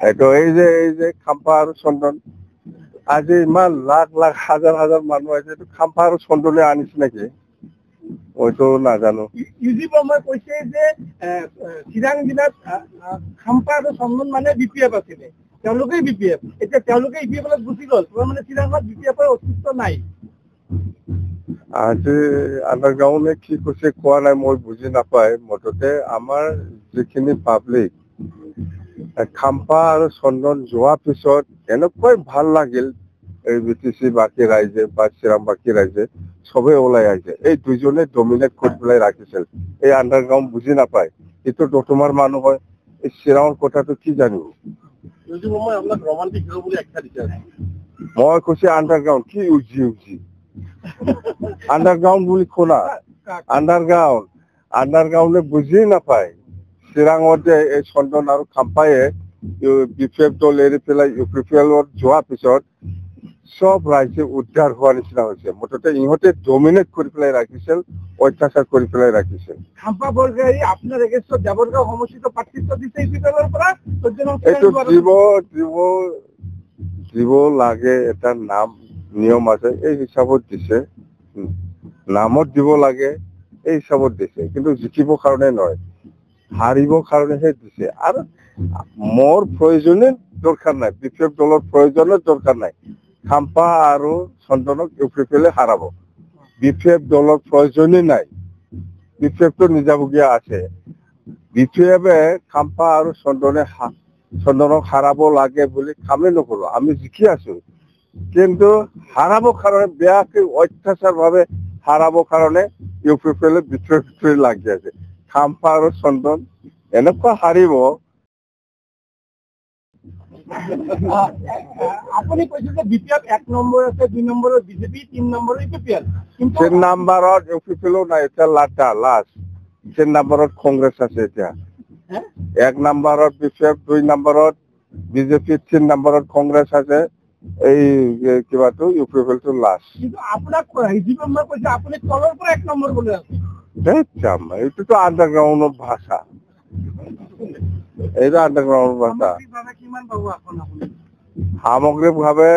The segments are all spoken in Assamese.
এইটো এই যে খাম্পা আৰু চন্দন আজি ইমান লাখ লাখ হাজাৰ হাজাৰ মানুহ আছে, এইটো খাম্পা আৰু চন্দনে আনিছে নেকি হয়তো নাজানো। ইউজি বৰ্মাই কৈছে যে চিৰাং জিলাত খাম্পা আৰু চন্দন মানে BPF আছিলে, তেওঁলোকেই BPF, এতিয়া তেওঁলোকে EPF ত গুচি গ'ল, মানে চিৰাঙত BPFৰ অস্তিত্ব নাই। আজি আণ্ডাৰগ্ৰাউণ্ডে কি কৈছে কোৱা নাই, মই বুজি নাপায়। মুঠতে আমাৰ যিখিনি পাব্লিক খাম্পা আৰু চন্দন যোৱাৰ পিছত এনেকুৱাই ভাল লাগিল, এই BTC বাকী ৰাইজে বা চিৰাংবাসী ৰাইজে চবেই ওলাই আহিছে। এই দুজনে ডমিনেট কৰি পেলাই ৰাখিছিল। এই আণ্ডাৰগ্ৰাউণ্ড বুজি নাপায়, এইটো দতমাৰ মানুহ হয়, এই চিৰাঙৰ কথাটো কি জানিব। মই কৈছো আণ্ডাৰগ্ৰাউণ্ড কি উজি আণ্ডাৰগ্ৰাউণ্ড বুলি শুনা, আণ্ডাৰগ্ৰাউণ্ডে বুজি নাপায়। চিৰাঙত যে এই চন্দন আৰু খাম্পায়ে BPF দল এৰি পেলাই UPPLত যোৱাৰ পিছত সব ৰাইজে উদ্ধাৰ হোৱাৰ নিচিনা হৈছে। মুঠতে ইহঁতে ডমিনেট কৰি পেলাই ৰাখিছিল, অত্যাচাৰ কৰি পেলাই ৰাখিছিল। খাম্পা বৰগাড়ী আপোনাৰ এগেইনষ্টত জাবৰগাঁও সমষ্টিত প্ৰাৰ্থিত্ব দিছে UPPLৰ পৰা। এইটো দিব লাগে, এটা নাম নিয়ম আছে, এই হিচাপত দিছে, নামত দিব লাগে, এই হিচাপত দিছে, কিন্তু জিকিবৰ কাৰণে নহয়, হাৰিবৰ কাৰণেহে দিছে। আৰু মোৰ প্ৰয়োজনে দৰকাৰ নাই, BPF দলৰ প্ৰয়োজনে দৰকাৰ নাই। খাম্পা আৰু চন্দনক UPPLে হাৰাব, BPF দলৰ প্ৰয়োজনে নাই। BPFটো নিজাববীয়া আছে। BPFে খাম্পা আৰু চন্দনক হাৰাব লাগে বুলি কামেই নকৰো, আমি জিকি আছো, কিন্তু হাৰাবৰ কাৰণে বেয়াকে অত্যাচাৰ ভাৱে হাৰাবৰ কাৰণে UPPLে ভিতৰে লাগি আছে। খাম্পা আৰু চন্দন এনেকুৱা হাৰিব। আপুনি কৈছে যে BPF 1 নম্বৰ আছে, 2 নম্বৰত BJP, 3 নম্বৰত UPPL, কিন্তু 3 নম্বৰত UPPLও নাই, এতিয়া লাষ্ট 3 নম্বৰত কংগ্ৰেছ আছে। এতিয়া 1 নম্বৰত BPF, 2 নম্বৰত BJP, 3 নম্বৰত কংগ্ৰেছ আছে। এই কিবাটো UPPLটো লাষ্ট। কিন্তু আপোনাক ইউজি বৰ্মাই কৈছে আপুনি তলৰ পৰা 1 নম্বৰ বুলি আছে। এইটোতো আণ্ডাৰগ্ৰাউণ্ডৰ ভাষা, এইটো আণ্ডাৰগ্ৰাউণ্ডৰ ভাষা। সামগ্ৰিকভাৱে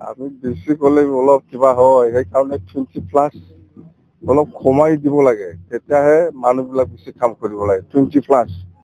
আমি বেছি ক'লে অলপ কিবা হয়, সেইকাৰণে 20+ অলপ কমাই দিব লাগে, তেতিয়াহে মানুহবিলাক বেছি কাম কৰিব লাগে। 20+